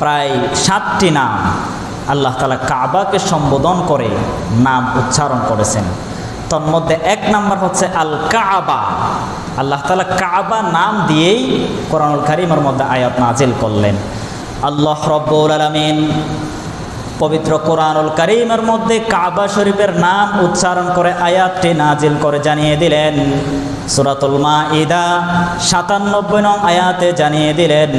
প্রায় 7টি নাম আল্লাহ তাআলা কাবাকে সম্বোধন করে নাম উচ্চারণ করেছেন। তন্মধ্যে 1 নাম্বার হচ্ছে আল কাবা। আল্লাহ তাআলা কাবা নাম দিয়েই কোরআনুল কারীমের মধ্যে আয়াত নাজিল করলেন। আল্লাহ রাব্বুল আলামিন পবিত্র কোরআনুল কারীমের মধ্যে কাবা শরীফের নাম উচ্চারণ করে আয়াতটি নাজিল করে জানিয়ে দিলেন। সূরাতুল মাইদা 97 নং আয়াতে জানিয়ে দিলেন,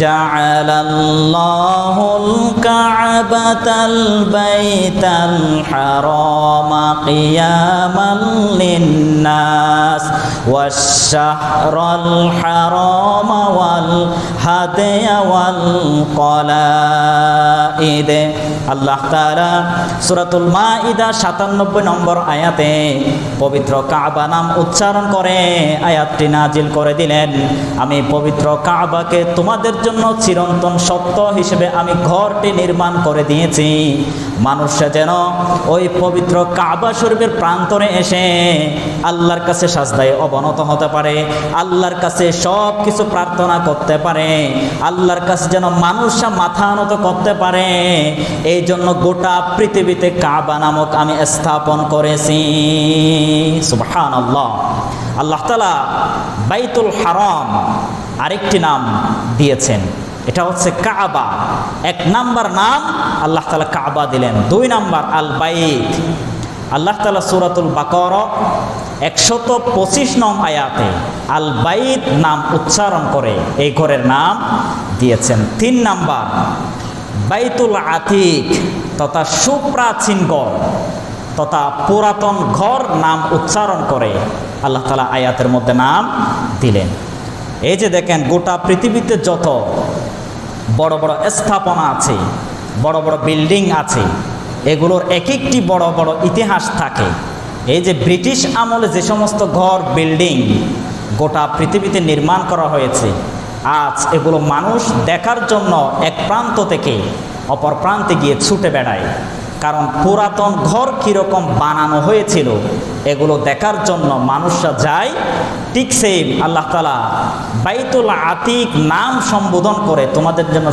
জাআলাল্লাহুল কা'বাতাল বাইতাল হারামা কিয়ামাল লিন্নাস ওয়াশ শাহরাল হারামা ওয়াল হাদিয়া ওয়াল কলাইদ। আল্লাহ তাআলা সূরাতুল মাইদা 97 নম্বর আয়াতে পবিত্র কাবা নাম উচ্চারণ করে আয়াতটি নাজিল করে দিলেন, আমি পবিত্র কাবাকে তোমাদের জন্য চিরন্তন সত্য হিসেবে আমি ঘরটি নির্মাণ করে দিয়েছি। মানুষরা যেন ওই পবিত্র কাবা শরীফের প্রান্তরে এসে আল্লাহর কাছে সাজদায় অবনত হতে পারে, আল্লাহর কাছে সব কিছু প্রার্থনা করতে পারে, আল্লাহর কাছে যেন মানুষরা মাথা নত করতে পারে। এই জন্য গোটা পৃথিবীতে কাবা নামক আমি স্থাপন করেছি। সুবহানাল্লাহ। আল্লাহ তাআলা বাইতুল হারাম আরেকটি নাম দিয়েছেন, এটা হচ্ছে কাবা। 1 নাম্বার নাম আল্লাহ তাআলা কাবা দিলেন। 2 নাম্বার আল বাইত। আল্লাহ তাআলা সূরাতুল বাকারা 125 নং আয়াতে আল বাইত নাম উচ্চারণ করে এই ঘরের নাম দিয়েছেন। 3 নাম্বার বাইতুল আতিক তথা সুপ্রাচীন ঘর তথা পুরাতন ঘর নাম উচ্চারণ করে আল্লাহ তাআলা আয়াতের মধ্যে নাম দিলেন। এই যে দেখেন গোটা পৃথিবীতে যত বড় বড় স্থাপনা আছে, বড় বড় বিল্ডিং আছে, এগুলোর এক একটি বড় বড় ইতিহাস থাকে। এই যে ব্রিটিশ আমলে যে সমস্ত ঘর বিল্ডিং গোটা পৃথিবীতে নির্মাণ করা হয়েছে, আজ এগুলো মানুষ দেখার জন্য এক প্রান্ত থেকে অপর প্রান্তে গিয়ে ছুটে বেড়ায়। কারণ পুরাতন ঘর কীরকম বানানো হয়েছিল এগুলো দেখার জন্য মানুষরা যায়। ঠিক সেম আল্লাহ তাআলা বাইতুল আতিক নাম সম্বোধন করে তোমাদের জন্য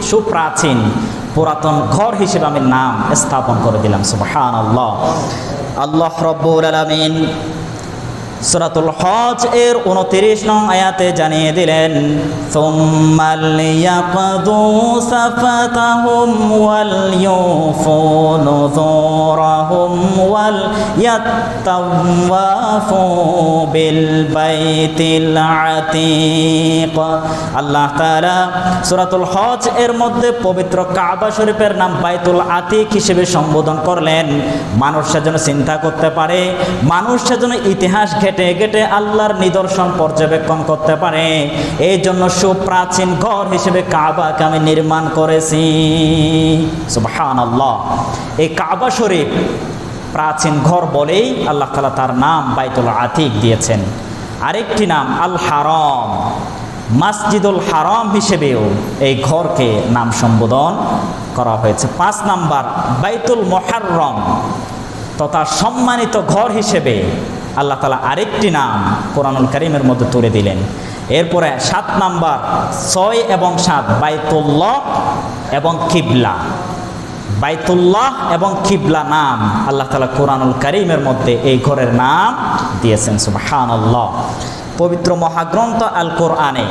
সুপ্রাচীন পুরাতন ঘর হিসেবে আমি নাম স্থাপন করে দিলাম। সুবহানাল্লাহ। আল্লাহ রাব্বুল আলামিন সূরাতুল হজ এর 29 নং আয়াতে জানিয়ে দিলেন, সুম্মা লিয়াকদু সাফাতাহুম ওয়াল ইউফু নুযুরাহুম ওয়াল ইয়াতাওয়াফু বিল বাইতিল আতিক। আল্লাহ তাআলা সূরাতুল হজ এর মধ্যে পবিত্র কাবা শরীফের নাম বাইতুল আতিক হিসেবে সম্বোধন করলেন। মানুষরা যেন চিন্তা করতে পারে, মানুষরা যেন ইতিহাস ঘেটে ঘেটে আল্লাহর নিদর্শন পর্যবেক্ষণ করতে পারে। এই জন্য সুপ্রাচীন ঘর হিসেবে কাবাকে আমি নির্মাণ করেছি। সুবহানাল্লাহ। এই কাবা শরীফ প্রাচীন ঘর বলেই আল্লাহ তাআলা তার নাম বাইতুল আতিক দিয়েছেন। আরেকটি নাম আল হারাম, মসজিদুল হারাম হিসেবেও এই ঘরকে নাম সম্বোধন করা হয়েছে। 5 নাম্বার বাইতুল মুহাররম তথা সম্মানিত ঘর হিসেবে আল্লাহ তাআলা আরেকটি নাম কোরআনুল কারীমের মধ্যে তুলে দিলেন। এরপরে 7 নাম্বার 6 এবং 7 বাইতুল্লাহ এবং কিবলা। বাইতুল্লাহ এবং কিবলা নাম আল্লাহ তাআলা কোরআনুল কারীমের মধ্যে এই ঘরের নাম দিয়েছেন। সুবহানাল্লাহ। পবিত্র মহাগ্রন্থ আল কোরআনে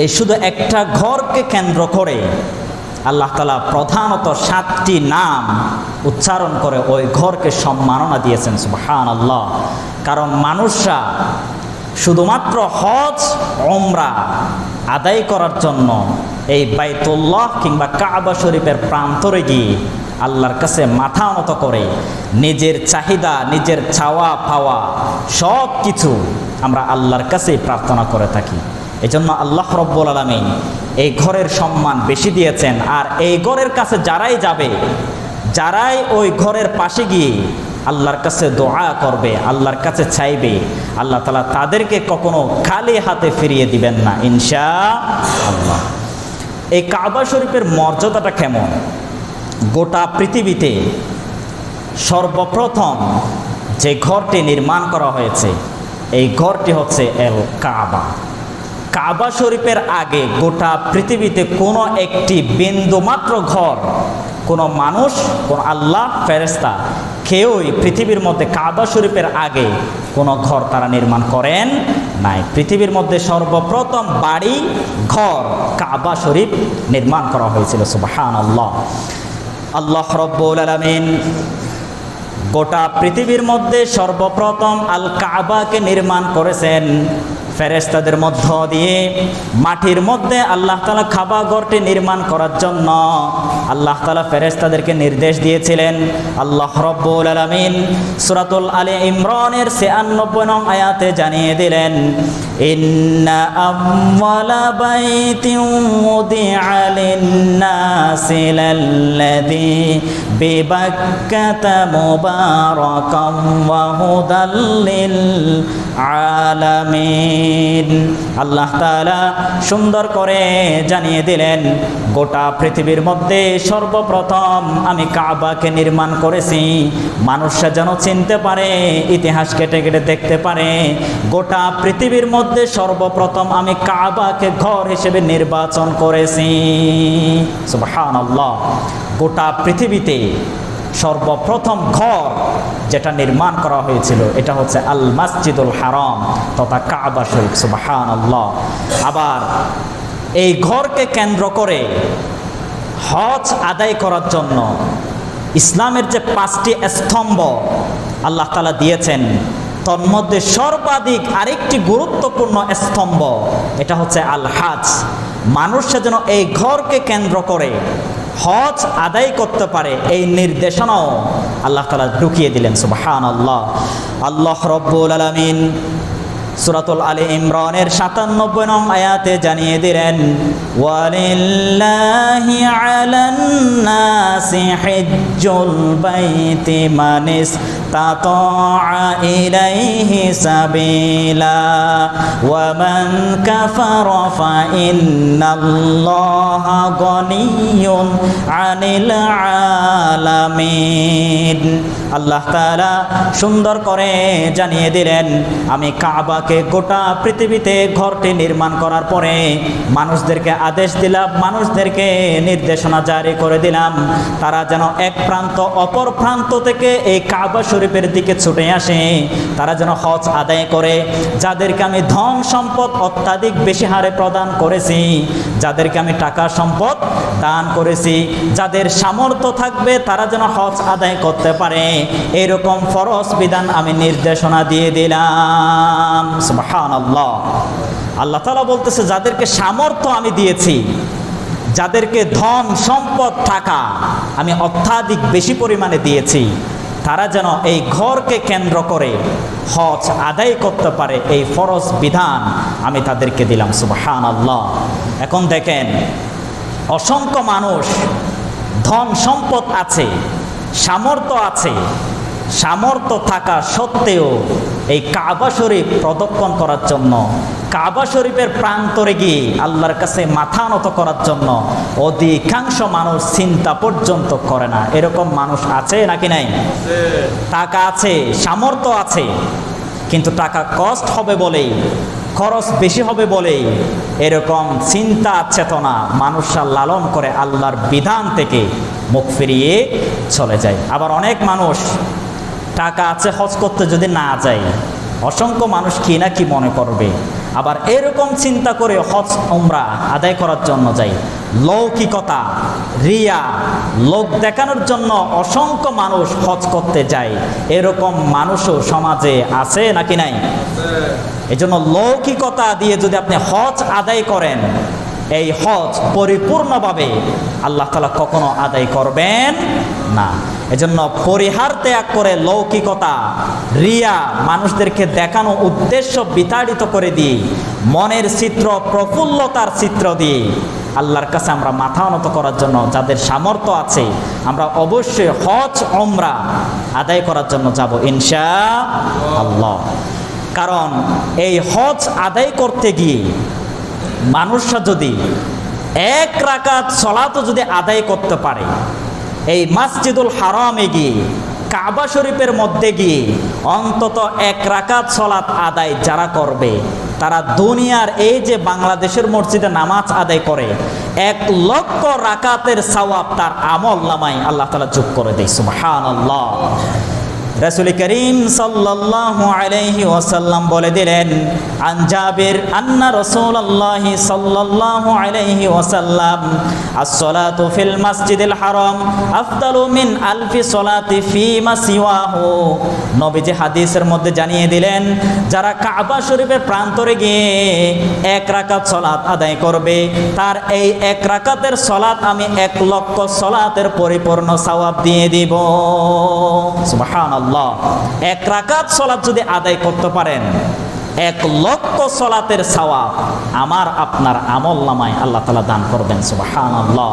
এই শুধু একটা ঘরকে কেন্দ্র করে আল্লাহ তাআলা প্রধানত 7টি নাম উচ্চারণ করে ওই ঘরকে সম্মাননা দিয়েছেন। সুবহানাল্লাহ। কারণ মানুষরা শুধুমাত্র হজ উমরা আদায় করার জন্য এই বাইতুল্লাহ কিংবা কাবা শরীফের প্রান্তরে গিয়ে আল্লাহর কাছে মাথা নত করে নিজের চাহিদা, নিজের চাওয়া পাওয়া সব কিছু আমরা আল্লাহর কাছেই প্রার্থনা করে থাকি। এজন্য আল্লাহ রাব্বুল আলামিন এই ঘরের সম্মান বেশি দিয়েছেন। আর এই ঘরের কাছে যারাই যাবে, যারাই ওই ঘরের পাশে গিয়ে আল্লাহর কাছে দোয়া করবে, আল্লাহর কাছে চাইবে, আল্লাহ তাআলা তাদেরকে কখনো খালি হাতে ফিরিয়ে দিবেন না ইনশাআল্লাহ। এই কাবা শরীফের মর্যাদাটা কেমন? গোটা পৃথিবীতে সর্বপ্রথম যে ঘরটি নির্মাণ করা হয়েছে এই ঘরটি হচ্ছে এল কাবা। কাবা শরীফের আগে গোটা পৃথিবীতে কোনো একটি বিন্দুমাত্র ঘর কোনো মানুষ, কোন আল্লাহ, ফেরেশতা কেউই পৃথিবীর মধ্যে কাবা শরীফের আগে কোনো ঘর তারা নির্মাণ করেন নাই। পৃথিবীর মধ্যে সর্বপ্রথম বাড়ি ঘর কাবা শরীফ নির্মাণ করা হয়েছিল। সুবহানাল্লাহ। আল্লাহ রাব্বুল আলামিন গোটা পৃথিবীর মধ্যে সর্বপ্রথম আল কাবাকে নির্মাণ করেছেন ফেরেশতাদের মধ্য দিয়ে। মাটির মধ্যে আল্লাহ তাআলা কাবা ঘরটি নির্মাণ করার জন্য আল্লাহ তাআলা ফেরেশতাদেরকে নির্দেশ দিয়েছিলেন। আল্লাহ রাব্বুল আলামিন সূরাতুল আলে ইমরানের 96 নং আয়াতে জানিয়ে দিলেন, ইন্না আউওয়ালা বাইতিন উদিআ লিন-নাসি লাল্লাযী বিবাক্কাতা মুবারাকাম ওয়া হুদাল লিল আলামিন। আল্লাহ তাআলা সুন্দর করে জানিয়ে দিলেন, গোটা পৃথিবীর মধ্যে সর্বপ্রথম আমি কাবাকে নির্মাণ করেছি, মানুষরা যেন চিনতে পারে, ইতিহাস কেটে কেটে দেখতে পারে। গোটা পৃথিবীর মধ্যে সর্বপ্রথম আমি কাবাকে ঘর হিসেবে নির্বাচন করেছি। সুবহানাল্লাহ। গোটা পৃথিবীতে সর্বপ্রথম ঘর যেটা নির্মাণ করা হয়েছিল এটা হচ্ছে আল মসজিদুল হারাম তথা কাবা শরীফ। সুবহানাল্লাহ। আবার এই ঘরকে কেন্দ্র করে হজ আদায় করার জন্য ইসলামের যে 5টি স্তম্ভ আল্লাহ তাআলা দিয়েছেন, তন্মধ্যে সর্বাধিক আরেকটি গুরুত্বপূর্ণ স্তম্ভ এটা হচ্ছে আল হাজ। মানুষরা যেন এই ঘরকে কেন্দ্র করে হজ আদায় করতে পারে এই নির্দেশনাও আল্লাহ তাআলা ঢুকিয়ে দিলেন। সুবহানাল্লাহ। আল্লাহ রাব্বুল আলামিন সূরাতুল আলে ইমরানের 97 নং আয়াতে জানিয়ে দিলেন, ওয়ালিল্লাহি আলান নাসি হিজ্জুল বাইতি মান ইসতাতা ইলাইহি সাবিলা ওয়া মান কাফারা ফা ইন্নাল্লাহা গনিয়্যুন আনিল আলামিন। আল্লাহ তাআলা সুন্দর করে জানিয়ে দিলেন, আমি কাবাকে গোটা পৃথিবীতে ঘরটি নির্মাণ করার পরে মানুষদেরকে আদেশ দিলাম, মানুষদেরকে নির্দেশনা জারি করে দিলাম, তারা যেন এক প্রান্ত অপর প্রান্ত থেকে এই কাবা শরীফের দিকে ছুটে আসে, তারা যেন হজ আদায় করে। যাদেরকে আমি ধন সম্পদ অত্যাধিক বেশি হারে প্রদান করেছি, যাদেরকে আমি টাকা সম্পদ দান করেছি, যাদের সামর্থ্য থাকবে তারা যেন হজ আদায় করতে পারে, এরকম ফরজ বিধান আমি নির্দেশনা দিয়ে দিলাম। সুবহানাল্লাহ। আল্লাহ তাআলা বলতেছে, যাদেরকে সামর্থ্য আমি দিয়েছি, যাদেরকে ধন সম্পদ টাকা আমি অত্যাধিক বেশি পরিমাণে দিয়েছি, তারা যেন এই ঘরকে কেন্দ্র করে হজ আদায় করতে পারে, এই ফরজ বিধান আমি তাদেরকে দিলাম। সুবহানাল্লাহ। এখন দেখেন, অসংখ্য মানুষ ধন সম্পদ আছে, সামর্থ্য আছে, সামর্থ্য থাকা সত্ত্বেও এই কাবা শরীফ প্রদক্ষিণ করার জন্য, কাবা শরীফের প্রান্তরে গিয়ে আল্লাহর কাছে মাথা নত করার জন্য অধিকাংশ মানুষ চিন্তা পর্যন্ত করে না। এরকম মানুষ আছে নাকি নাই? টাকা আছে, সামর্থ্য আছে, কিন্তু টাকা কষ্ট হবে বলেই, খরচ বেশি হবে বলেই এরকম চিন্তা চেতনা মানুষরা লালন করে আল্লাহর বিধান থেকে মুখ ফিরিয়ে চলে যায়। আবার অনেক মানুষ টাকা আছে, হজ করতে যদি না যায়, অসংখ্য মানুষ কি না কি মনে করবে, আবার এরকম চিন্তা করে হজ উমরা আদায় করার জন্য যায়। লৌকিকতা, রিয়া, লোক দেখানোর জন্য অসংখ্য মানুষ হজ করতে যায়। এরকম মানুষও সমাজে আছে নাকি নাই? এজন্য লৌকিকতা দিয়ে যদি আপনি হজ আদায় করেন, এই হজ পরিপূর্ণভাবে আল্লাহ তাআলা কখনো আদায় করবেন না। এজন্য পরিহার ত্যাগ করে লৌকিকতা, রিয়া, মানুষদেরকে দেখানো উদ্দেশ্য বিতাড়িত করে দিয়ে মনের চিত্র, প্রফুল্লতার চিত্র দিয়ে আল্লাহর কাছে আমরা মাথা নত করার জন্য যাদের সামর্থ্য আছে, আমরা অবশ্যই হজ উমরা আদায় করার জন্য যাব ইনশাআল্লাহ। কারণ এই হজ আদায় করতে গিয়ে মানুষরা যদি 1 রাকাত সালাতও যদি আদায় করতে পারে, এই মসজিদুল হারামে গিয়ে কাবা শরীফের মধ্যে গিয়ে অন্তত 1 রাকাত সালাত আদায় যারা করবে, তারা দুনিয়ার এই যে বাংলাদেশের মসজিদে নামাজ আদায় করে 1 লক্ষ রাকাতের সওয়াব তার আমল নামায় আল্লাহ তাআলা যোগ করে দেয়। সুবহানাল্লাহ। রাসূল করিম সাল্লাল্লাহু আলাইহি ওয়াসাল্লাম বলে দিলেন, আন জাবির আন্না রাসূলুল্লাহ সাল্লাল্লাহু আলাইহি ওয়াসাল্লাম as-salatu fil masjidil haram afdalu min alfi salati fi ma siwahu। নবীজি হাদিসের মধ্যে জানিয়ে দিলেন, যারা কাবা শরীফের প্রান্তরে গিয়ে 1 রাকাত সালাত আদায় করবে, তার এই 1 রাকাতের সালাত আমি 1 লক্ষ সালাতের পরিপূর্ণ সওয়াব দিয়ে দিব। সুবহানাল্লাহ। 1 রাকাত সালাত যদি আদায় করতে পারেন, 1 লক্ষ সালাতের সওয়াব আমার আপনার আমল নামায় আল্লাহ তাআলা দান করবেন। সুবহানাল্লাহ।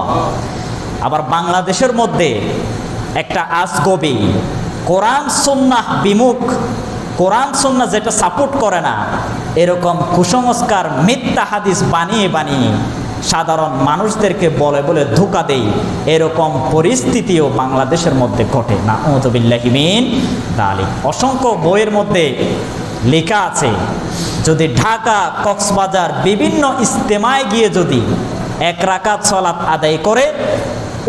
আবার বাংলাদেশের মধ্যে একটা আজগবি কোরআন সুন্নাহ বিমুখ, কোরআন সুন্নাহ যেটা সাপোর্ট করে না, এরকম কুসংস্কার মিথ্যা হাদিস বানিয়ে বানিয়ে সাধারণ মানুষদেরকে বলে বলে ধোঁকা দেয়, এরকম পরিস্থিতিও বাংলাদেশের মধ্যে ঘটে। নাউযু বিল্লাহি মিন যালিক। অসংখ্য বইয়ের মধ্যে লেখা আছে, যদি ঢাকা, কক্সবাজার বিভিন্ন ইজতেমায় গিয়ে যদি 1 রাকাত সালাত আদায় করে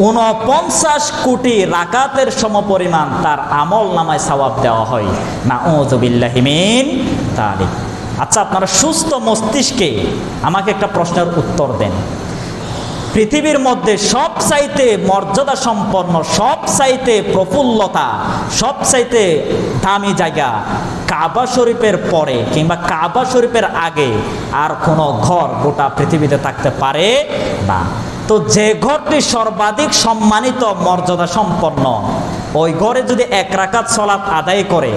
49 কোটি রাকাতের সমপরিমাণ তার আমল নামায় সওয়াব দেওয়া হয়। নাউযু বিল্লাহি মিন যালিক। আচ্ছা, আপনারা সুস্থ মস্তিষ্কে আমাকে একটা প্রশ্নের উত্তর দেন। পৃথিবীর মধ্যে সবচাইতে মর্যাদা সম্পন্ন, সবচাইতে প্রফুল্লতা, সবচাইতে দামি জায়গা কাবা শরীফের পরে কিংবা কাবা শরীফের আগে আর কোনো ঘর গোটা পৃথিবীতে থাকতে পারে না। তো যে ঘরটি সর্বাধিক সম্মানিত, মর্যাদা সম্পন্ন, ওই ঘরে যদি 1 রাকাত সালাত আদায় করে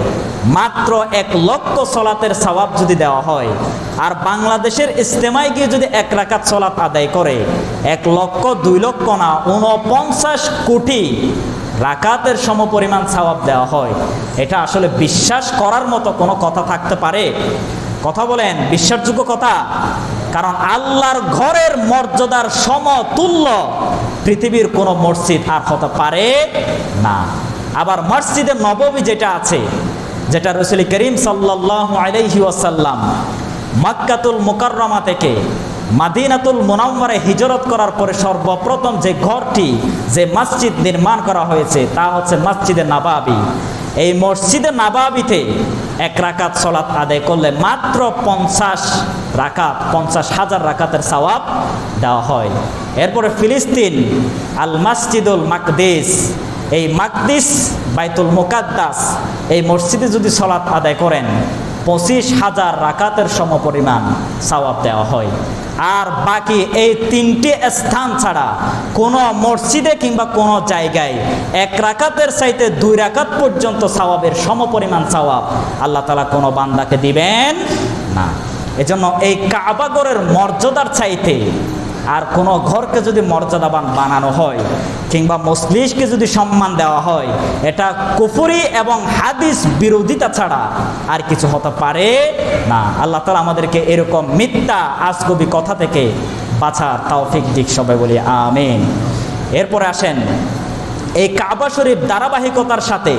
মাত্র 1 লক্ষ সালাতের সওয়াব যদি দেওয়া হয়, আর বাংলাদেশের ইজতেমায় গিয়ে যদি 1 রাকাত সালাত আদায় করে 1 লক্ষ 2 লক্ষ না 49 কোটি রাকাতের সমপরিমাণ সওয়াব দেওয়া হয়, এটা আসলে বিশ্বাস করার মতো কোনো কথা থাকতে পারে? কথা বলেন, বিশ্বাসযোগ্য কথা? কারণ আল্লাহর ঘরের মর্যাদার সমতুল্য পৃথিবীর কোনো মসজিদ আর হতে পারে না। আবার মসজিদে নববী যেটা আছে, যেটা রাসূল করিম সাল্লাল্লাহু আলাইহি ওয়াসাল্লাম মক্কাতুল মুকাররমা থেকে মাদিনাতুল মুনাওয়ারায় হিজরত করার পরে সর্বপ্রথম যে ঘরটি, যে মসজিদ নির্মাণ করা হয়েছে তা হচ্ছে মসজিদে নববী। এই মসজিদে নববীতে 1 রাকাত সালাত আদায় করলে মাত্র 50 রাকাত, 50,000 রাকাতের সওয়াব দেওয়া হয়। এরপরে ফিলিস্তিন আল মসজিদুল মাকদিস, এই মাকদিস বাইতুল মুকাদ্দাস, এই মসজিদে যদি সালাত আদায় করেন 25,000 রাকাতের সমপরিমাণ সওয়াব দেওয়া হয়। আর বাকি এই 3টি স্থান ছাড়া কোনো মসজিদে কিংবা কোনো জায়গায় 1 রাকাতের চাইতে 2 রাকাত পর্যন্ত সওয়াবের সমপরিমাণ সওয়াব আল্লাহ তাআলা কোনো বান্দাকে দিবেন না। এজন্য এই কাবা ঘরের মর্যাদার চাইতে আর কোনো ঘরকে যদি মর্যাদাবান বানানো হয় কিংবা মজলিসকে যদি সম্মান দেওয়া হয়, এটা কুফরি এবং হাদিস বিরোধিতা ছাড়া আর কিছু হতে পারে না। আল্লাহ তাআলা আমাদেরকে এরকম মিথ্যা আজগবি কথা থেকে বাঁচার তৌফিক দিক, সবাই বলি আমিন। এরপরে আসেন, এই কাবা শরীফ ধারাবাহিকতার সাথে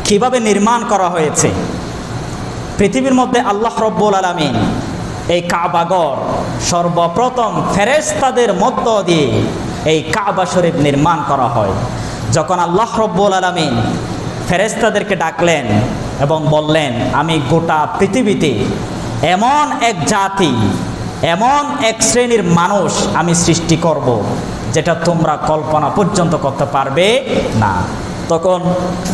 কিভাবে নির্মাণ করা হয়েছে। পৃথিবীর মধ্যে আল্লাহ রাব্বুল আলামিন এই কাবাঘর সর্বপ্রথম ফেরেশতাদের মধ্য দিয়ে এই কাবা শরীফ নির্মাণ করা হয়। যখন আল্লাহ রাব্বুল আলামিন ফেরেশতাদেরকে ডাকলেন এবং বললেন, আমি গোটা পৃথিবীতে এমন এক জাতি, এমন এক শ্রেণীর মানুষ আমি সৃষ্টি করব যেটা তোমরা কল্পনা পর্যন্ত করতে পারবে না। তখন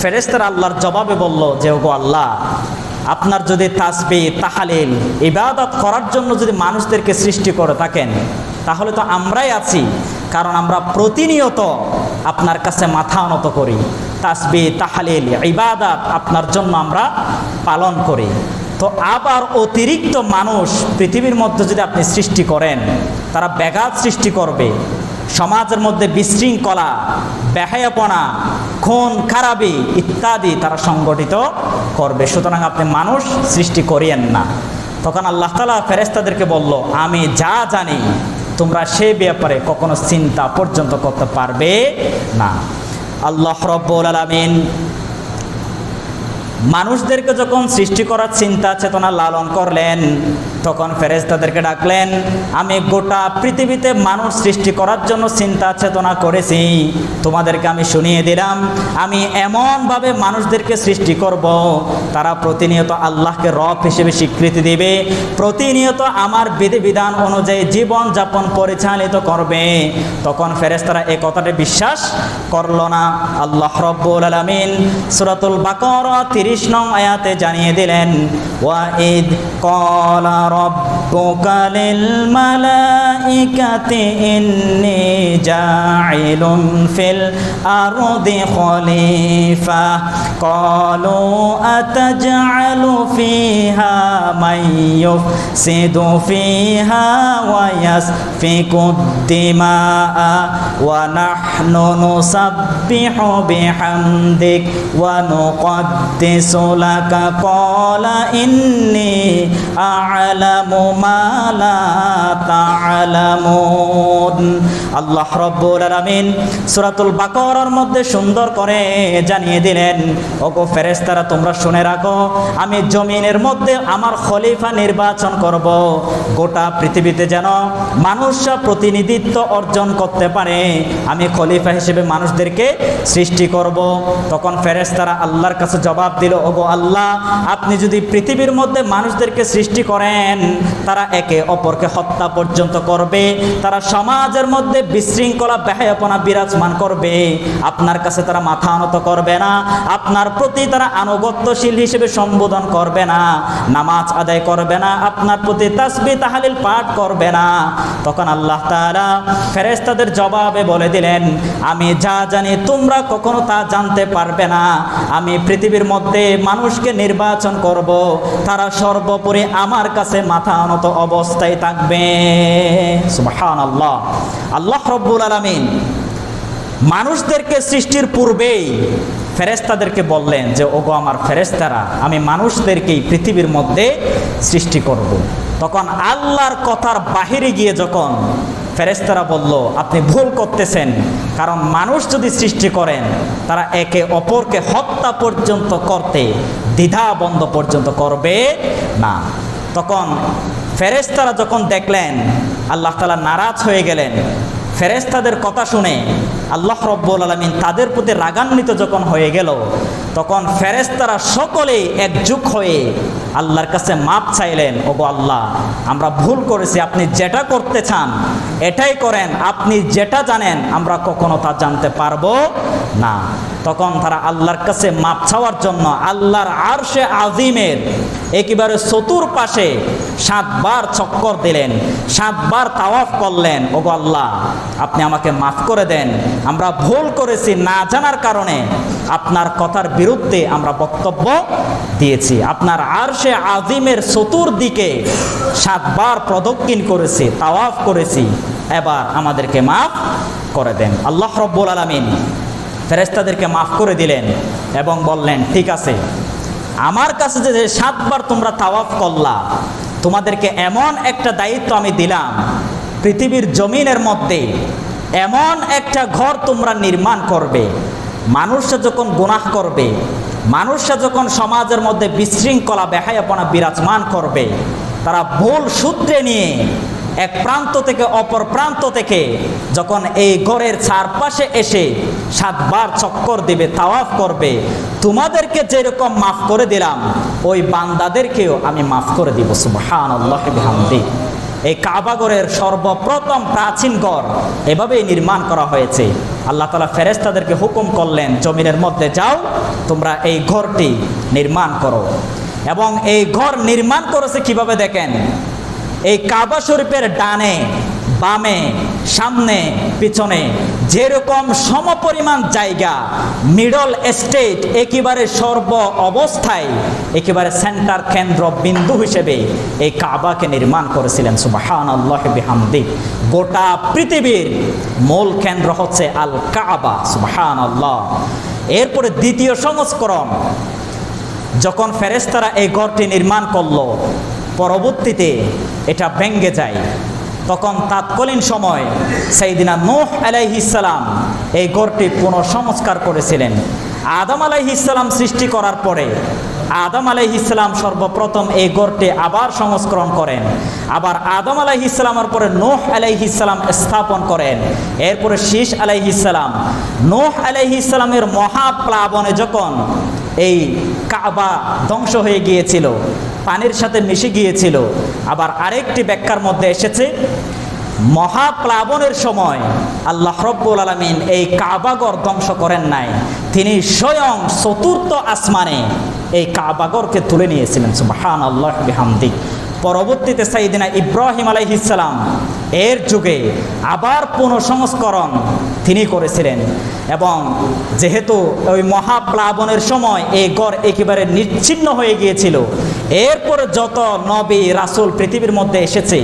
ফেরেশতারা আল্লাহর জবাবে বলল যে, ওগো আল্লাহ, আপনার যদি তাসবিহ, তাহলিল, ইবাদত করার জন্য যদি মানুষদেরকে সৃষ্টি করে থাকেন, তাহলে তো আমরাই আছি, কারণ আমরা প্রতিনিয়ত আপনার কাছে মাথা নত করি, তাসবিহ, তাহলিল, ইবাদত আপনার জন্য আমরা পালন করি। তো আবার অতিরিক্ত মানুষ পৃথিবীর মধ্যে যদি আপনি সৃষ্টি করেন, তারা ব্যাঘাত সৃষ্টি করবে, সমাজের মধ্যে বিশৃঙ্খলা, বেহায়াপনা, খুন খারাপি ইত্যাদি তারা সংগঠিত করবে। সুতরাং আপনি মানুষ সৃষ্টি করিয়েন না। তখন আল্লাহ তাআলা ফেরেশতাদেরকে বলল, আমি যা জানি তোমরা সে ব্যাপারে কখনো চিন্তা পর্যন্ত করতে পারবে না। আল্লাহ রাব্বুল আলামিন মানুষদেরকে যখন সৃষ্টি করার চিন্তা চেতনা লালন করলেন, তখন ফেরেশতাদেরকে ডাকলেন, আমি গোটা পৃথিবীতে মানুষ সৃষ্টি করার জন্য চিন্তা চেতনা করেছি, তোমাদেরকে আমি শুনিয়ে দিলাম, আমি এমনভাবে মানুষদেরকে সৃষ্টি করব, তারা প্রতিনিয়ত আল্লাহকে রব হিসেবে স্বীকৃতি দেবে, প্রতিনিয়ত আমার বিধিবিধান অনুযায়ী জীবন যাপন পরিচালিত করবে। তখন ফেরেশতারা এই কথাটি বিশ্বাস করল না। আল্লাহ রাব্বুল আলামিন সূরাতুল বাকারা 30 নং আয়াতে জানিয়ে দিলেন, ওয়াইদ ক্বালা রাব্বুকা লিল মালাইকাতি ইন্নী জাইলুন ফিল আরদি খলিফা ক্বালু আতাজআলু ফিহা মান ইউফসিদু ফিহা ওয়া ইয়াসফিকুদ দিমাআ ওয়া নাহনু নুসাব্বিহু বিহামদিক ওয়া নুকদ্দিসু লাকা ক্বালা ইন্নী আ'লামু মা লা তা'লামুন। আল্লাহ রাব্বুল আলামিন সূরাতুল বাকারার মধ্যে সুন্দর করে জানিয়ে দিলেন, ওগো ফেরেশতারা তোমরা শুনে রাখো, আমি জমিনের মধ্যে আমার খলিফা নির্বাচন করব, গোটা পৃথিবীতে যেন মানুষরা প্রতিনিধিত্ব অর্জন করতে পারে, আমি খলিফা হিসেবে মানুষদেরকে সৃষ্টি করব। তখন ফেরেশতারা আল্লাহর কাছে জবাব দিল, ওগো আল্লাহ, আপনি যদি পৃথিবীর মধ্যে মানুষদেরকে সৃষ্টি করেন, তারা একে অপরকে হত্যা পর্যন্ত করবে, তারা সমাজের মধ্যে বিশৃঙ্খলা বেহায়াপনা বিরাজমান করবে, আপনার কাছে তারা মাথা নত করবে না, আপনার প্রতি তারা আনুগত্যশীল হিসেবে সম্বোধন করবে না, নামাজ আদায় করবে না, আপনার প্রতি তাসবিহ তাহলিল পাঠ করবে না। তখন আল্লাহ তাআলা ফেরেশতাদের জবাবে বলে দিলেন, আমি যা জানি তোমরা কখনো তা জানতে পারবে না, আমি পৃথিবীর মধ্যে মানুষকে নির্বাচন করব, তারা সর্বোপরি আমার কাছে মাথা নত অবস্থায় থাকবে। সুবহানাল্লাহ। আল্লাহ রাব্বুল আলামিন মানুষদেরকে সৃষ্টির পূর্বেই ফেরেশতাদেরকে বললেন যে, ওগো আমার ফেরেশতারা, আমি মানুষদেরকেই পৃথিবীর মধ্যে সৃষ্টি করব। তখন আল্লাহর কথার বাহিরে গিয়ে যখন ফেরেশতারা বলল, আপনি ভুল করতেছেন, কারণ মানুষ যদি সৃষ্টি করেন, তারা একে অপরকে হত্যা পর্যন্ত করতে দ্বিধাবন্ধ পর্যন্ত করবে না। তখন ফেরেশতারা যখন দেখলেন আল্লাহ তাআলা নারাজ হয়ে গেলেন, ফেরেশতাদের কথা শুনে আল্লাহ রাব্বুল আলামিন তাদের প্রতি রাগান্বিত যখন হয়ে গেল, তখন ফেরেশতারা সকলেই একজোট হয়ে আল্লাহর কাছে মাপ চাইলেন, ওগো আল্লাহ, আমরা ভুল করেছি, আপনি যেটা করতে চান এটাই করেন, আপনি যেটা জানেন আমরা কখনো তা জানতে পারবো না। তখন তারা আল্লাহর কাছে মাপ চাওয়ার জন্য আল্লাহর আরশে আজিমের একেবারে চতুর্পাশে 7 বার চক্কর দিলেন, 7 বার তাওয়াফ করলেন, ওগো আল্লাহ, আপনি আমাকে মাফ করে দেন, আমরা ভুল করেছি, না জানার কারণে আপনার কথার বিরুদ্ধে আমরা বক্তব্য দিয়েছি, আপনার আরশে আজিমের চতুর্দিকে 7 বার প্রদক্ষিণ করেছি, তাওয়াফ করেছি, এবার আমাদেরকে মাফ করে দেন। আল্লাহ রাব্বুল আলামিন ফেরেশতাদেরকে মাফ করে দিলেন এবং বললেন, ঠিক আছে, আমার কাছে যে 7 বার তোমরা তাওয়াফ করলা, তোমাদেরকে এমন একটা দায়িত্ব আমি দিলাম, পৃথিবীর জমিনের মধ্যে এমন একটা ঘর তোমরা নির্মাণ করবে, মানুষরা যখন গুনাহ করবে, মানুষরা যখন সমাজের মধ্যে বিশৃঙ্খলা বেহায়াপনা বিরাজমান করবে, তারা ভুল সূত্রে নিয়ে এক প্রান্ত থেকে অপর প্রান্ত থেকে যখন এই ঘরের চারপাশে এসে 7 বার চক্কর দিবে, তাওয়াফ করবে, তোমাদেরকে যেরকম মাফ করে দিলাম, ওই বান্দাদেরকেও আমি মাফ করে দিব। সুবহানাল্লাহ বিহামদি। এই কাবা ঘরের সর্বপ্রথম প্রাচীন ঘর এভাবেই নির্মাণ করা হয়েছে। আল্লাহ তাআলা ফেরেশতাদেরকে হুকুম করলেন, জমিনের মধ্যে যাও, তোমরা এই ঘরটি নির্মাণ করো। এবং এই ঘর নির্মাণ করেছে কিভাবে দেখেন, এই কাবা শরীফের ডানে বামে সামনে পিছনে যেরকম সমপরিমাণ জায়গা, মিডল স্টেট একেবারে সর্ব অবস্থায় একেবারে সেন্টার কেন্দ্র বিন্দু হিসেবে এই কাবাকে নির্মাণ করেছিলেন। সুবহানাল্লাহ বিহামদি। গোটা পৃথিবীর মূল কেন্দ্র হচ্ছে আল কাবা। সুবহানাল্লাহ। এরপরে দ্বিতীয় সংস্করণ যখন ফেরেশতারা এই ঘরটি নির্মাণ করলো, পরবর্তীতে এটা ভেঙে যায় তখন তৎকালীন সময় সাইয়েদিনা নূহ আলাইহিস সালাম এই ঘরটি পুনঃসংস্কার করেছিলেন। আদম আলাইহিস সালাম সৃষ্টি করার পরে আদম আলাইহিস সালাম সর্বপ্রথম এই ঘরটি আবার সংস্করণ করেন। আবার আদম আলাইহিস সালামের পরে নূহ আলাইহিস সালাম স্থাপন করেন। এরপরে শীষ আলাইহিস সালাম। নূহ আলাইহিস সালামের মহাপ্লাবনে যখন এই কাবা ধ্বংস হয়ে গিয়েছিল, পানির সাথে মিশে গিয়েছিল, আবার আরেকটি ব্যাখ্যার মধ্যে এসেছে মহাপ্লাবনের সময় আল্লাহ রাব্বুল আলামিন এই কাবাঘর ধ্বংস করেন নাই, তিনি স্বয়ং চতুর্থ আসমানে এই কাবাঘরকে তুলে নিয়েছিলেন। সুবহানাল্লাহ বিহামদি। পরবর্তীতে সাইয়েদিনা ইব্রাহিম আলাইহিস সালাম এর যুগে আবার পুনঃসংস্করণ তিনি করেছিলেন। এবং যেহেতু ওই মহাপ্লাবনের সময় এই ঘর একেবারে নিচ্ছিন্ন হয়ে গিয়েছিল, এরপরে যত নবী রাসূল পৃথিবীর মধ্যে এসেছে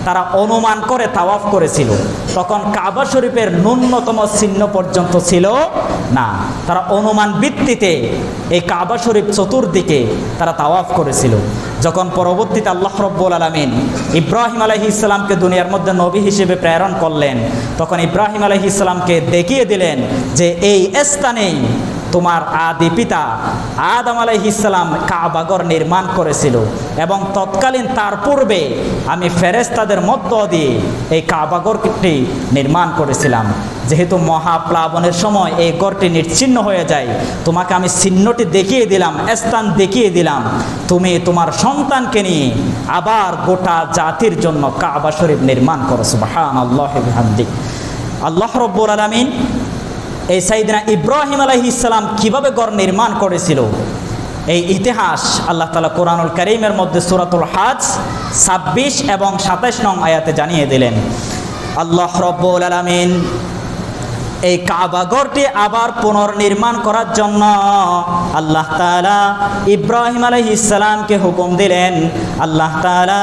তারা অনুমান করে তাওয়াফ করেছিল। তখন কাবা শরীফের ন্যূনতম চিহ্ন পর্যন্ত ছিল না, তারা অনুমান ভিত্তিতে এই কাবা শরীফ চতুর্দিকে তারা তাওয়াফ করেছিল। যখন পরবর্তীতে আল্লাহ রাব্বুল আলামিন ইব্রাহিম আলাইহিস সালামকে দুনিয়ার মধ্যে নবী হিসেবে প্রেরণ করলেন, তখন ইব্রাহিম আলাইহিস সালামকে দেখিয়ে দিলেন যে এই স্থানেই তোমার আদি পিতা আদম আলাইহিস সালাম কাবাঘর নির্মাণ করেছিল, এবং তৎকালীন তার পূর্বে আমি ফেরেশতাদের মধ্য দিয়ে এই কাবাঘরটি নির্মাণ করেছিলাম। যেহেতু মহাপ্লাবনের সময় এই ঘরটি নিচ্ছিন্ন হয়ে যায়, তোমাকে আমি চিহ্নটি দেখিয়ে দিলাম, স্থান দেখিয়ে দিলাম, তুমি তোমার সন্তানকে নিয়ে আবার গোটা জাতির জন্য কাবা শরীফ নির্মাণ করো। সুবহানাল্লাহি ওয়া বিহামদিহি। আল্লাহ রাব্বুল আলামিন এই সাইয়েদিনা ইব্রাহিম আলাইহিস সালাম কিভাবে ঘর নির্মাণ করেছিল এই ইতিহাস আল্লাহ তাআলা কোরআনুল কারীমের মধ্যে সূরাতুল হজ 26 এবং 27 নং আয়াতে জানিয়ে দিলেন। আল্লাহ রাব্বুল আলামিন এই কাবা ঘরটি আবার পুনর্নির্মাণ করার জন্য আল্লাহ তাআলা ইব্রাহিম আলাইহিস সালামকে হুকুম দিলেন। আল্লাহ তাআলা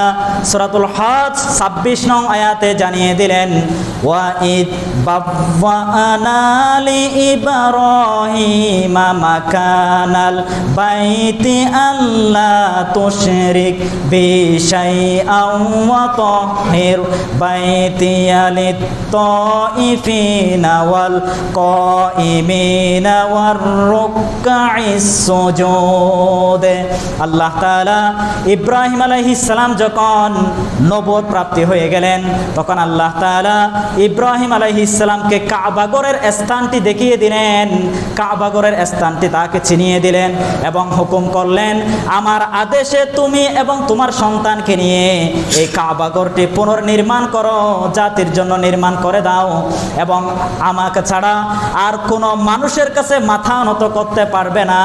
সূরাতুল হজ 26 নং আয়াতে জানিয়ে দিলেন, ওয়া ইদ বাওয়ানা লি ইব্রাহিমা মাকানাল বাইতি আল্লা তুশরিক বিশাইআন ওয়া তাহির বাইতিয়া লিত তাইফিনা ওয়াল কাইমিনা ওয়ার রুকআইস সুজুদ। আল্লাহ তাআলা ইব্রাহিম আলাইহিস সালাম যখন নবুয়ত প্রাপ্তি হয়ে গেলেন, তখন আল্লাহ তাআলা ইব্রাহিম আলাইহিস সালামকে কাবাঘরের স্থানটি দেখিয়ে দিলেন, কাবাঘরের স্থানটি তাকে চিনিয়ে দিলেন এবং হুকুম করলেন, আমার আদেশে তুমি এবং তোমার সন্তানকে নিয়ে এই কাবাঘরটি পুনর্নির্মাণ করো, জাতির জন্য নির্মাণ করে দাও, এবং আমাকে ছাড়া আর কোনো মানুষের কাছে মাথা নত করতে পারবে না,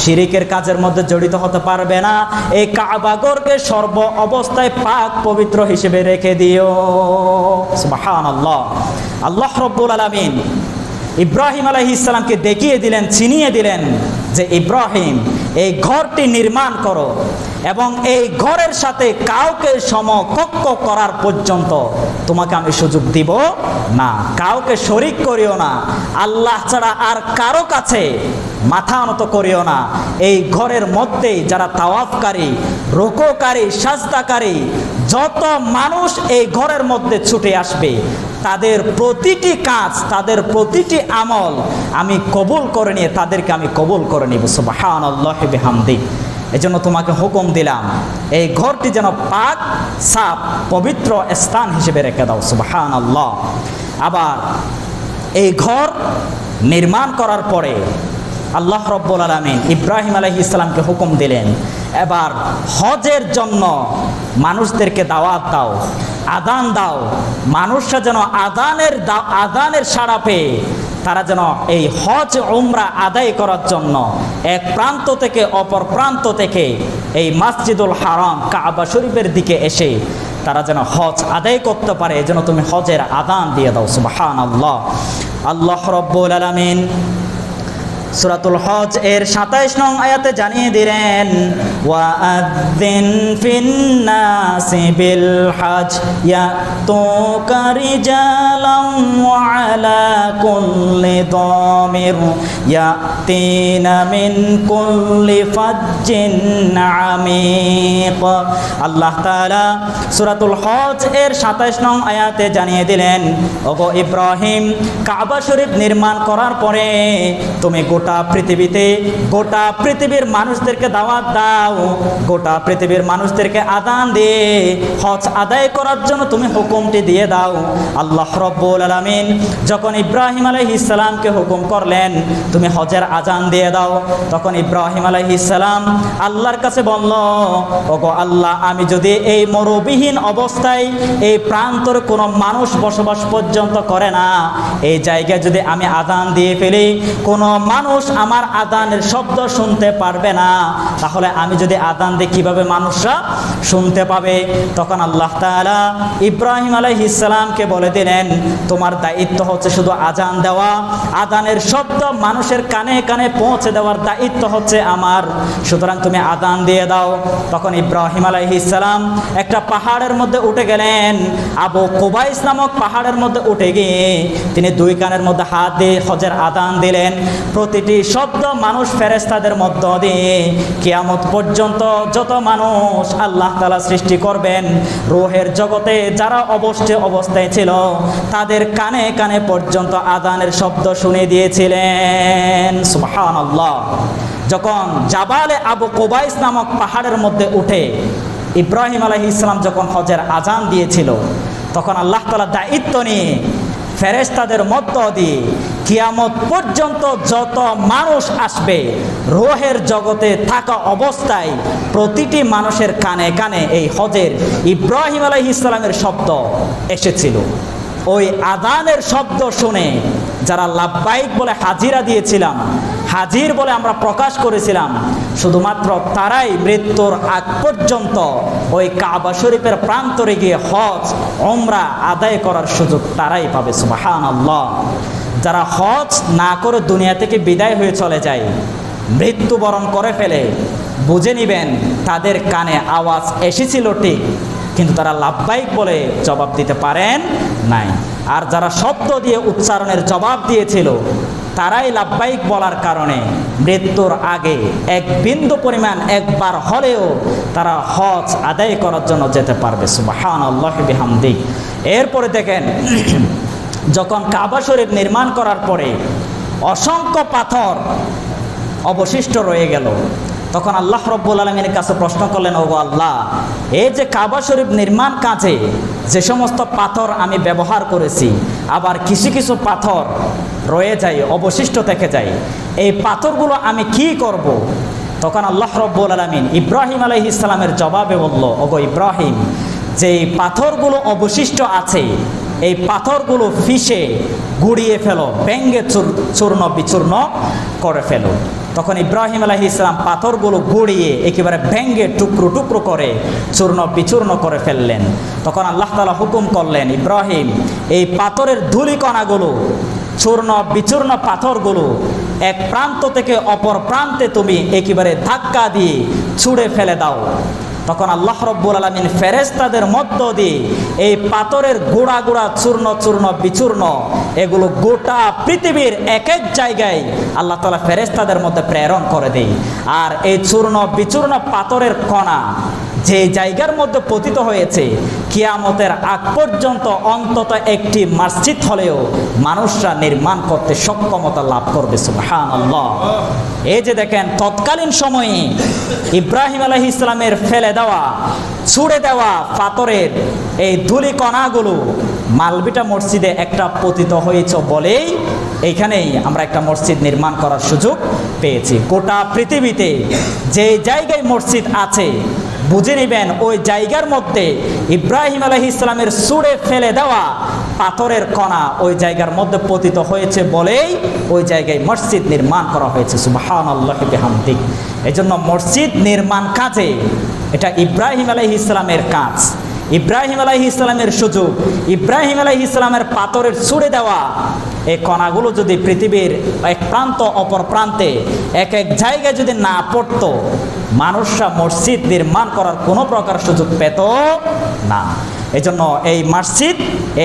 শিরিকের কাজের মধ্যে জড়িত হতে পারবে না। এই কাবাঘরকে সর্ব অবস্থায় পাক পবিত্র হিসেবে রেখে দিও। সুবহানাল্লাহ। আল্লাহ রাব্বুল আলামিন ইব্রাহিম আলাইহিস সালামকে দেখিয়ে দিলেন, চিনিয়ে দিলেন যে ইব্রাহিম এই ঘরটি নির্মাণ করো, এবং এই ঘরের সাথে কাউকে সমকক্ষ করার পর্যন্ত তোমাকে আমি সুযোগ দিব না, কাউকে শরীক করিও না, আল্লাহ ছাড়া আর কারো কাছে মাথা নত করিও না। এই ঘরের মধ্যেই যারা তাওয়াফকারী, রুকুকারী, সাজদাকারী যত মানুষ এই ঘরের মধ্যে ছুটে আসবে, তাদের প্রতিটি কাজ, তাদের প্রতিটি আমল আমি কবুল করে নিয়ে তাদেরকে আমি কবুল করে নিব। সুবহানাল্লাহি বিহামদিহি। এজন্য তোমাকে হুকুম দিলাম এই ঘরটি যেন পাক সাফ পবিত্র স্থান হিসেবে রেখে দাও। সুবহানাল্লাহ। আবার এই ঘর নির্মাণ করার পরে আল্লাহ রাব্বুল আলামিন ইব্রাহিম আলাইহিস সালামকে হুকুম দিলেন, এবার হজের জন্য মানুষদেরকে দাওয়াত দাও, আযান দাও, মানুষরা যেন আযানের সাড়া পেয়ে তারা যেন এই হজ উমরা আদায় করার জন্য এক প্রান্ত থেকে অপর প্রান্ত থেকে এই মসজিদুল হারাম কাবা শরীফের দিকে এসে তারা যেন হজ আদায় করতে পারে, যেন তুমি হজের আযান দিয়ে দাও। সুবহানাল্লাহ। আল্লাহ রাব্বুল আলামিন সূরাতুল হজ এর ২৭ নং আয়াতে জানিয়ে দিলেন, ওয়াআযযিন ফিন-নাসি বিল হজ ইয়াতুকা রিজালান ওয়া আলা কুল্লি দামির ইয়াতিনা মিন কুল্লি ফাজ্জিন আমিক। আল্লাহ তাআলা সূরাতুল হজ এর ২৭ নং আয়াতে জানিয়ে দিলেন, ওগো ইব্রাহিম, কাবা শরীফ নির্মাণ করার পরে তুমি গোটা পৃথিবীর মানুষদেরকে দাওয়াত দাও, গোটা পৃথিবীর মানুষদেরকে আযান দিয়ে হজ আদায় করার জন্য তুমি হুকুমটি দিয়ে দাও। আল্লাহ রাব্বুল আলামিন যখন ইব্রাহিম আলাইহিস সালামকে হুকুম করলেন তুমি হজের আযান দিয়ে দাও, তখন ইব্রাহিম আলাইহিস সালাম আল্লাহর কাছে বলল, ওগো আল্লাহ, আমি যদি এই মরুবিহীন অবস্থায় এই প্রান্তরে কোনো মানুষ বসবাস পর্যন্ত করে না, এই জায়গায় যদি আমি আযান দিয়ে ফেলি, কোনো মানুষ আমার আযানের শব্দ শুনতে পারবে না, তাহলে আমি যদি আযান দিই কিভাবে মানুষরা শুনতে পাবে? তখন আল্লাহ তাআলা ইব্রাহিম আলাইহিস সালামকে বলে দিলেন, তোমার দায়িত্ব হচ্ছে শুধু আযান দেওয়া, আযানের শব্দ মানুষের কানে কানে পৌঁছে দেওয়ার দায়িত্ব হচ্ছে আমার, সুতরাং তুমি আযান দিয়ে দাও। তখন ইব্রাহিম আলাইহিস সালাম একটা পাহাড়ের মধ্যে উঠে গেলেন, আবু কুবাইস নামক পাহাড়ের মধ্যে উঠে গিয়ে তিনি দুই কানের মধ্যে হাত দিয়ে হজের আযান দিলেন। প্রতিটি শব্দ মানুষ ফেরেশতাদের মধ্য দিয়ে কিয়ামত পর্যন্ত যত মানুষ আল্লাহ তাআলা সৃষ্টি করবেন, রূহের জগতে যারা অবস্থায় ছিল তাদের কানে কানে পর্যন্ত আযানের শব্দ শুনে দিয়েছিলেন। সুবহানাল্লাহ। যখন জাবালে আবু কুবাইস নামক পাহাড়ের মধ্যে উঠে ইব্রাহিম আলাইহিস সালাম যখন হজের আযান দিয়েছিল, তখন আল্লাহ তাআলা দায়িত্ব নিয়ে ফেরেশতাদের মধ্য দিয়ে কিয়ামত পর্যন্ত যত মানুষ আসবে, রূহের জগতে থাকা অবস্থায় প্রতিটি মানুষের কানে কানে এই হজের ইব্রাহিম আলাইহিস সালামের শব্দ এসেছিল। ওই আযানের শব্দ শুনে যারা লাব্বাইক বলে হাজিরা দিয়েছিলাম, হাজির বলে আমরা প্রকাশ করেছিলাম, শুধুমাত্র তারাই মৃত্যুর আগ পর্যন্ত ওই কাবা শরীফের প্রান্তরে গিয়ে হজ উমরা আদায় করার সুযোগ তারাই পাবে। সুবহানাল্লাহ। যারা হজ না করে দুনিয়া থেকে বিদায় হয়ে চলে যায়, মৃত্যুবরণ করে ফেলে, বুঝে নিবেন তাদের কানে আওয়াজ এসেছিল ঠিক, কিন্তু তারা লাব্বাইক বলে জবাব দিতে পারেন নাই। আর যারা শব্দ দিয়ে উচ্চারণের জবাব দিয়েছিল, তারাই লাব্বাইক বলার কারণে মৃত্যুর আগে এক বিন্দু পরিমাণ একবার হলেও তারা হজ আদায় করার জন্য যেতে পারবে। সুবহানাল্লাহি বিহামদি। এরপরে দেখেন, যখন কাবা শরীফ নির্মাণ করার পরে অসংখ্য পাথর অবশিষ্ট রয়ে গেল, তখন আল্লাহ রাব্বুল আলামিনের কাছে প্রশ্ন করলেন, ওগো আল্লাহ, এই যে কাবা শরীফ নির্মাণ কাজে যে সমস্ত পাথর আমি ব্যবহার করেছি, আবার কিছু কিছু পাথর রয়ে যায়, অবশিষ্ট থেকে যায়, এই পাথরগুলো আমি কি করব? তখন আল্লাহ রাব্বুল আলামিন ইব্রাহিম আলাইহিস সালামের জবাবে বলল, ওগো ইব্রাহিম, যে পাথরগুলো অবশিষ্ট আছে এই পাথরগুলো ফিসে গুড়িয়ে ফেলো, ভেঙ্গে চূর্ণ বিচূর্ণ করে ফেলো। তখন ইব্রাহিম আলাইহিস সালাম পাথরগুলো গুড়িয়ে একেবারে ভেঙ্গে টুকরো টুকরো করে চূর্ণ বিচূর্ণ করে ফেললেন। তখন আল্লাহ তাআলা হুকুম করলেন, ইব্রাহিম, এই পাথরের ধূলিকণাগুলো, চূর্ণ বিচূর্ণ পাথরগুলো এক প্রান্ত থেকে অপর প্রান্তে তুমি একেবারে ধাক্কা দিয়ে ছুঁড়ে ফেলে দাও। তখন আল্লাহ রাব্বুল আলামিন ফেরেশতাদের মধ্য দিয়ে এই পাথরের গোড়া গোড়া চূর্ণ চূর্ণ বিচূর্ণ এগুলো গোটা পৃথিবীর এক এক জায়গায় আল্লাহ তাআলা ফেরেশতাদের মধ্যে প্রেরণ করে দেয়। আর এই চূর্ণ বিচূর্ণ পাথরের কণা যে জায়গার মধ্যে পতিত হয়েছে, কিয়ামতের আগ পর্যন্ত অন্তত একটি মসজিদ হলেও মানুষরা নির্মাণ করতে সক্ষমতা লাভ করবে। সুবহানাল্লাহ। এই যে দেখেন, তৎকালীন সময়ে ইব্রাহিম আলাইহিস সালামের ফেলে দেওয়া, ছুঁড়ে দেওয়া পাথরের এই ধূলিকণাগুলো মালবিটা মসজিদে একটা পতিত হয়েছে বলেই এইখানেই আমরা একটা মসজিদ নির্মাণ করার সুযোগ পেয়েছি। গোটা পৃথিবীতে যে জায়গায় মসজিদ আছে, বুঝে নেবেন ওই জায়গার মধ্যে ইব্রাহিম আলাইহিস সালামের ছুঁড়ে ফেলে দেওয়া পাথরের কণা ওই জায়গার মধ্যে পতিত হয়েছে বলেই ওই জায়গায় মসজিদ নির্মাণ করা হয়েছে। সুবহানাল্লাহি বিহামদি। এজন্য মসজিদ নির্মাণ কাজে এটা ইব্রাহিম আলাইহিস সালামের কাজ, ইব্রাহিম আলাইহিস সালামের সুযোগ, ইব্রাহিম আলাইহিস সালামের পাথরের ছুঁড়ে দেওয়া এই কণাগুলো যদি পৃথিবীর এক প্রান্ত অপর প্রান্তে এক এক জায়গায় যদি না পড়তো, মানুষরা মসজিদ নির্মাণ করার কোনো প্রকার সুযোগ পেত না। এজন্য এই মসজিদ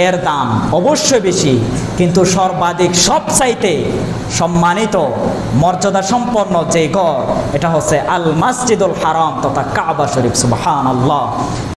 এর দাম অবশ্যই বেশি, কিন্তু সর্বাধিক সবচাইতে সম্মানিত মর্যাদা সম্পন্ন যে ঘর, এটা হচ্ছে আল মসজিদুল হারাম তথা কাবা শরীফ। সুবহানাল্লাহ।